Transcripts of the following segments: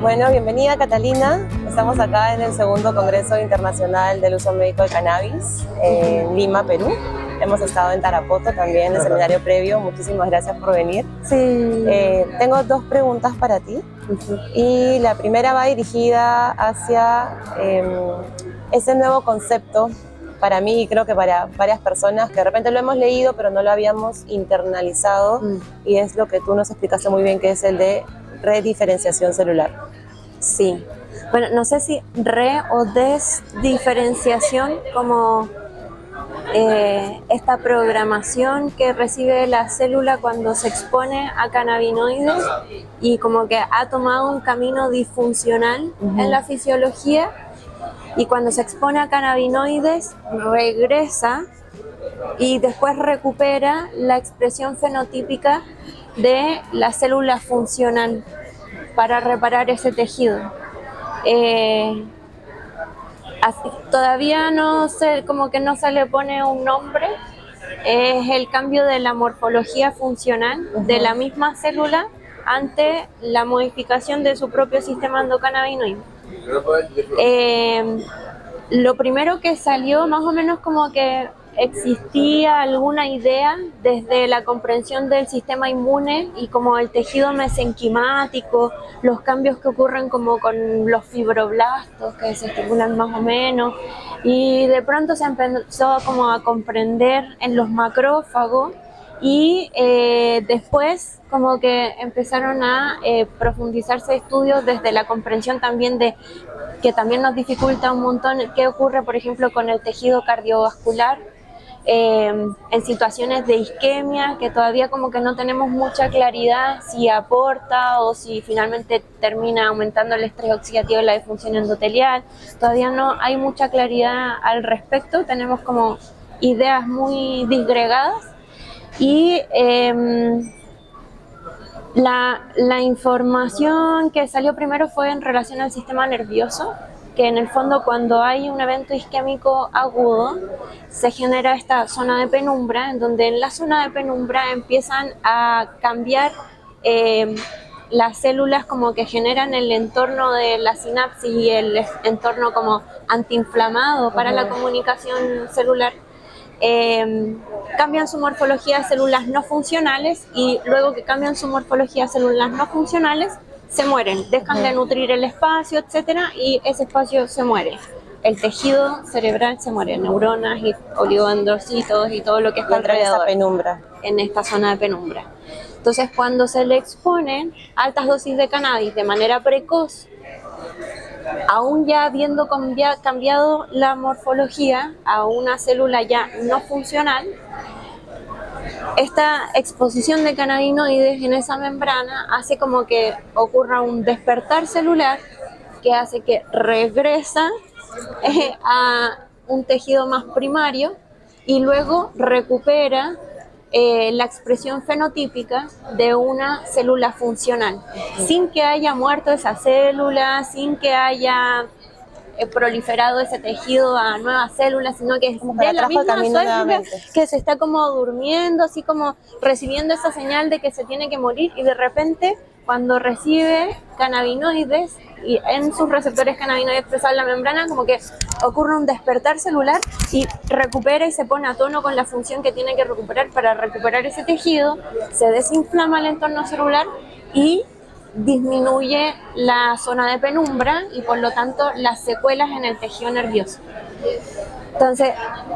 Bueno, bienvenida Catalina. Estamos acá en el segundo Congreso Internacional del Uso Médico de Cannabis en Lima, Perú. Hemos estado en Tarapoto también en el seminario previo. Muchísimas gracias por venir. Sí. Tengo dos preguntas para ti. Y la primera va dirigida hacia ese nuevo concepto para mí y creo que para varias personas que de repente lo hemos leído pero no lo habíamos internalizado y es lo que tú nos explicaste muy bien, que es el de rediferenciación celular. Sí. Bueno, no sé si o desdiferenciación, como esta programación que recibe la célula cuando se expone a cannabinoides y como que ha tomado un camino disfuncional en la fisiología, y cuando se expone a cannabinoides regresa y después recupera la expresión fenotípica de la célula funcional para reparar ese tejido. Todavía no sé, como que no se le pone un nombre. Es el cambio de la morfología funcional de la misma célula ante la modificación de su propio sistema endocannabinoide. Lo primero que salió, más o menos como que existía alguna idea desde la comprensión del sistema inmune y como el tejido mesenquimático, los cambios que ocurren como con los fibroblastos que se estimulan más o menos, y de pronto se empezó como a comprender en los macrófagos y después como que empezaron a profundizarse estudios desde la comprensión también de que también nos dificulta un montón qué ocurre, por ejemplo, con el tejido cardiovascular en situaciones de isquemia, que todavía como que no tenemos mucha claridad si aporta o si finalmente termina aumentando el estrés oxidativo y la disfunción endotelial. Todavía no hay mucha claridad al respecto, tenemos como ideas muy disgregadas y la información que salió primero fue en relación al sistema nervioso, que en el fondo cuando hay un evento isquémico agudo se genera esta zona de penumbra, en donde en la zona de penumbra empiezan a cambiar las células como que generan el entorno de la sinapsis y el entorno como antiinflamado para la comunicación celular. Cambian su morfología de células no funcionales y luego que cambian su morfología de células no funcionales se mueren, dejan de nutrir el espacio, etcétera, y ese espacio se muere. El tejido cerebral se muere, neuronas y oligodendrocitos y todo lo que está alrededor, en esta zona de penumbra. Entonces, cuando se le exponen altas dosis de cannabis de manera precoz, aún ya habiendo cambiado la morfología a una célula ya no funcional, esta exposición de cannabinoides en esa membrana hace como que ocurra un despertar celular que hace que regresa a un tejido más primario y luego recupera la expresión fenotípica de una célula funcional, sin que haya muerto esa célula, sin que haya proliferado ese tejido a nuevas células, sino que es de la misma célula que se está como durmiendo, así como recibiendo esa señal de que se tiene que morir, y de repente cuando recibe cannabinoides y en sus receptores cannabinoides expresados en la membrana, como que ocurre un despertar celular y recupera y se pone a tono con la función que tiene que recuperar para recuperar ese tejido, se desinflama el entorno celular y disminuye la zona de penumbra y por lo tanto las secuelas en el tejido nervioso. Entonces,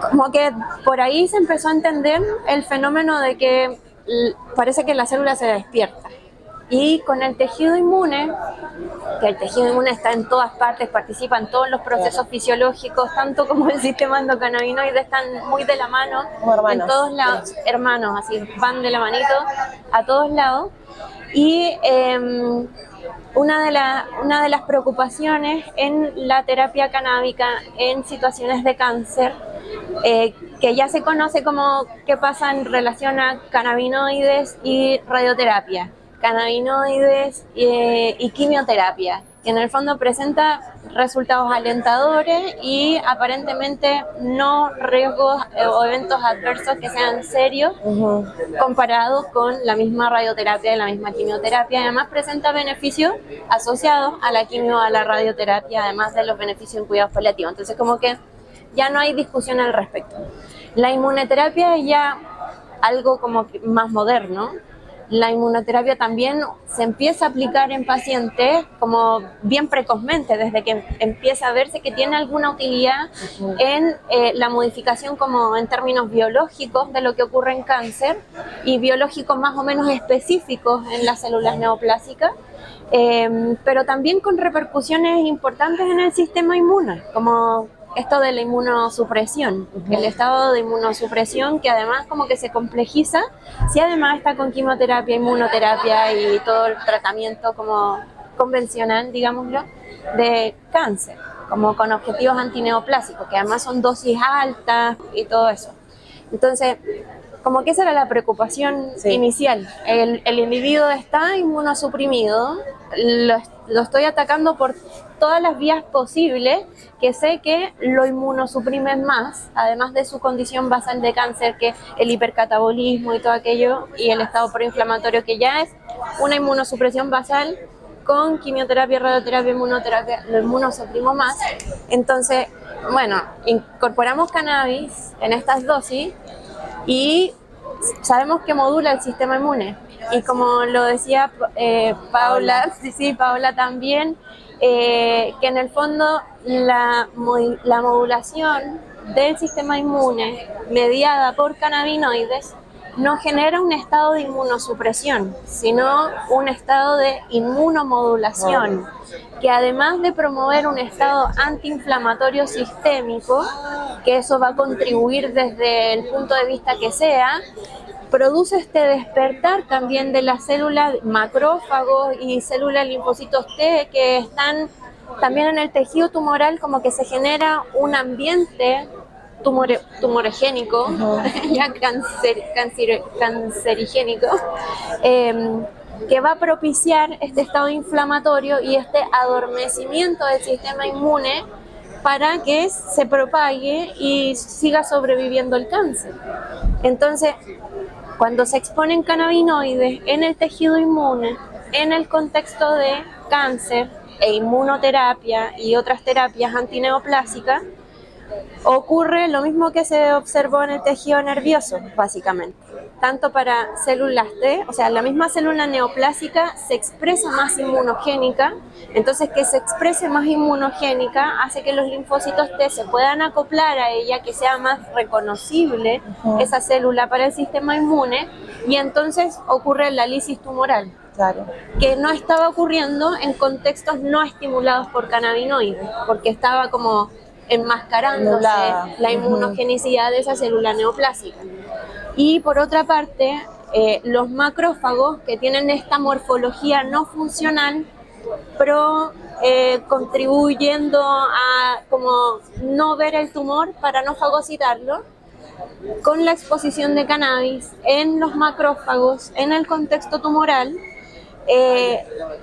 como que por ahí se empezó a entender el fenómeno de que parece que la célula se despierta. Y con el tejido inmune, que el tejido inmune está en todas partes, participa en todos los procesos fisiológicos, tanto como el sistema endocannabinoide, están muy de la mano, en todos lados, hermanos, así van de la manito a todos lados. Y una de las preocupaciones en la terapia canábica en situaciones de cáncer, que ya se conoce como qué pasa en relación a cannabinoides y radioterapia, cannabinoides y quimioterapia, que en el fondo presenta resultados alentadores y aparentemente no riesgos o eventos adversos que sean serios comparados con la misma radioterapia y la misma quimioterapia. Además presenta beneficios asociados a la quimio, a la radioterapia, además de los beneficios en cuidados paliativos. Entonces como que ya no hay discusión al respecto. La inmunoterapia es ya algo como más moderno. La inmunoterapia también se empieza a aplicar en pacientes como bien precozmente, desde que empieza a verse que tiene alguna utilidad en la modificación como en términos biológicos de lo que ocurre en cáncer y biológicos más o menos específicos en las células neoplásicas, pero también con repercusiones importantes en el sistema inmune, como esto de la inmunosupresión, el estado de inmunosupresión que además como que se complejiza si además está con quimioterapia, inmunoterapia y todo el tratamiento como convencional, digámoslo, de cáncer, como con objetivos antineoplásicos, que además son dosis altas y todo eso. Entonces, como que esa era la preocupación inicial. El individuo está inmunosuprimido, lo estoy atacando por todas las vías posibles, que sé que lo inmunosuprime más, además de su condición basal de cáncer, que el hipercatabolismo y todo aquello, y el estado proinflamatorio, que ya es una inmunosupresión basal, con quimioterapia, radioterapia, inmunoterapia, lo inmunosuprimo más. Entonces, bueno, incorporamos cannabis en estas dosis y sabemos que modula el sistema inmune. Y como lo decía Paula también, que en el fondo la modulación del sistema inmune mediada por cannabinoides no genera un estado de inmunosupresión, sino un estado de inmunomodulación, que además de promover un estado antiinflamatorio sistémico, que eso va a contribuir desde el punto de vista que sea, produce este despertar también de las células macrófagos y células linfocitos T que están también en el tejido tumoral, como que se genera un ambiente tumorigénico, ya cancerigénico, que va a propiciar este estado inflamatorio y este adormecimiento del sistema inmune para que se propague y siga sobreviviendo el cáncer. Entonces, cuando se exponen cannabinoides en el tejido inmune, en el contexto de cáncer e inmunoterapia y otras terapias antineoplásicas, ocurre lo mismo que se observó en el tejido nervioso, básicamente. Tanto para células T, o sea, la misma célula neoplásica se expresa más inmunogénica, entonces que se exprese más inmunogénica hace que los linfocitos T se puedan acoplar a ella, que sea más reconocible esa célula para el sistema inmune, y entonces ocurre la lisis tumoral. Claro. Que no estaba ocurriendo en contextos no estimulados por cannabinoides, porque estaba como enmascarándose la inmunogenicidad de esa célula neoplásica. Y por otra parte, los macrófagos, que tienen esta morfología no funcional, pero contribuyendo a como no ver el tumor para no fagocitarlo, con la exposición de cannabis en los macrófagos en el contexto tumoral,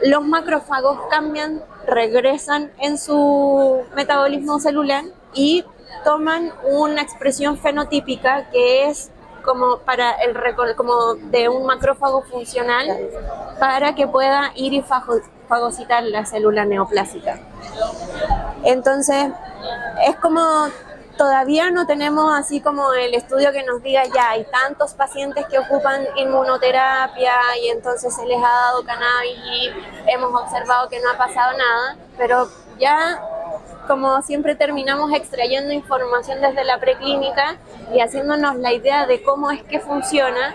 los macrófagos cambian, regresan en su metabolismo celular y toman una expresión fenotípica que es como como de un macrófago funcional, para que pueda ir y fagocitar la célula neoplásica. Entonces, es como todavía no tenemos así como el estudio que nos diga ya hay tantos pacientes que ocupan inmunoterapia y entonces se les ha dado cannabis y hemos observado que no ha pasado nada, pero ya como siempre terminamos extrayendo información desde la preclínica y haciéndonos la idea de cómo es que funciona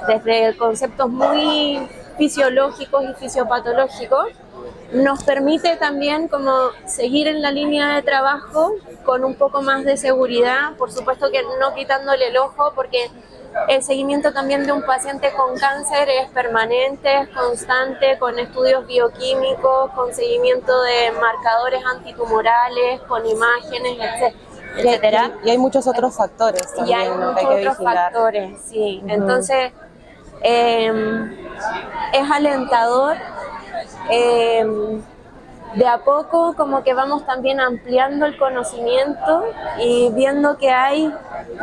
desde conceptos muy fisiológicos y fisiopatológicos, nos permite también como seguir en la línea de trabajo con un poco más de seguridad, por supuesto que no quitándole el ojo, porque el seguimiento también de un paciente con cáncer es permanente, es constante, con estudios bioquímicos, con seguimiento de marcadores antitumorales, con imágenes, etcétera. Y hay muchos otros factores también, y hay ¿no? muchos que hay que otros vigilar. factores, sí. Entonces, es alentador de a poco como que vamos también ampliando el conocimiento y viendo que hay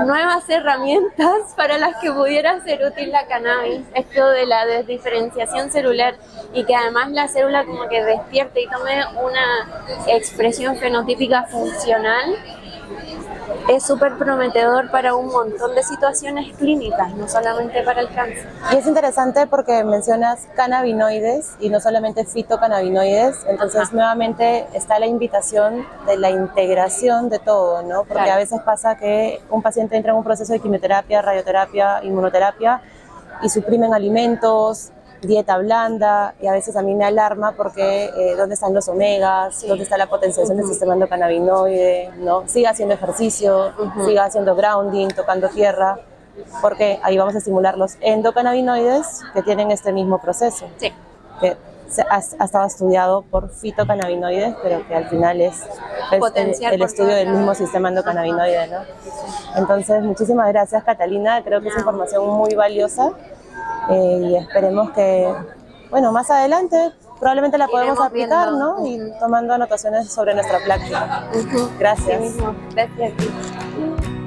nuevas herramientas para las que pudiera ser útil la cannabis. Esto de la desdiferenciación celular y que además la célula como que despierte y tome una expresión fenotípica funcional es súper prometedor para un montón de situaciones clínicas, no solamente para el cáncer. Y es interesante porque mencionas cannabinoides y no solamente fitocannabinoides, entonces nuevamente está la invitación de la integración de todo, ¿no? Porque Claro. a veces pasa que un paciente entra en un proceso de quimioterapia, radioterapia, inmunoterapia y suprimen alimentos, dieta blanda, y a veces a mí me alarma porque dónde están los omegas, dónde está la potenciación del sistema endocannabinoide, ¿no? Siga haciendo ejercicio, siga haciendo grounding, tocando tierra, porque ahí vamos a estimular los endocannabinoides que tienen este mismo proceso, Sí. que ha estado estudiado por fitocannabinoides, pero que al final es Potenciar el por estudio todos del mismo lados. sistema endocannabinoide, ¿no? Entonces, muchísimas gracias, Catalina, creo que es información muy valiosa. Y esperemos que, bueno, más adelante probablemente la podemos Iremos aplicar, viendo. ¿no? Y tomando anotaciones sobre nuestra práctica. Gracias. Sí mismo. Gracias a ti.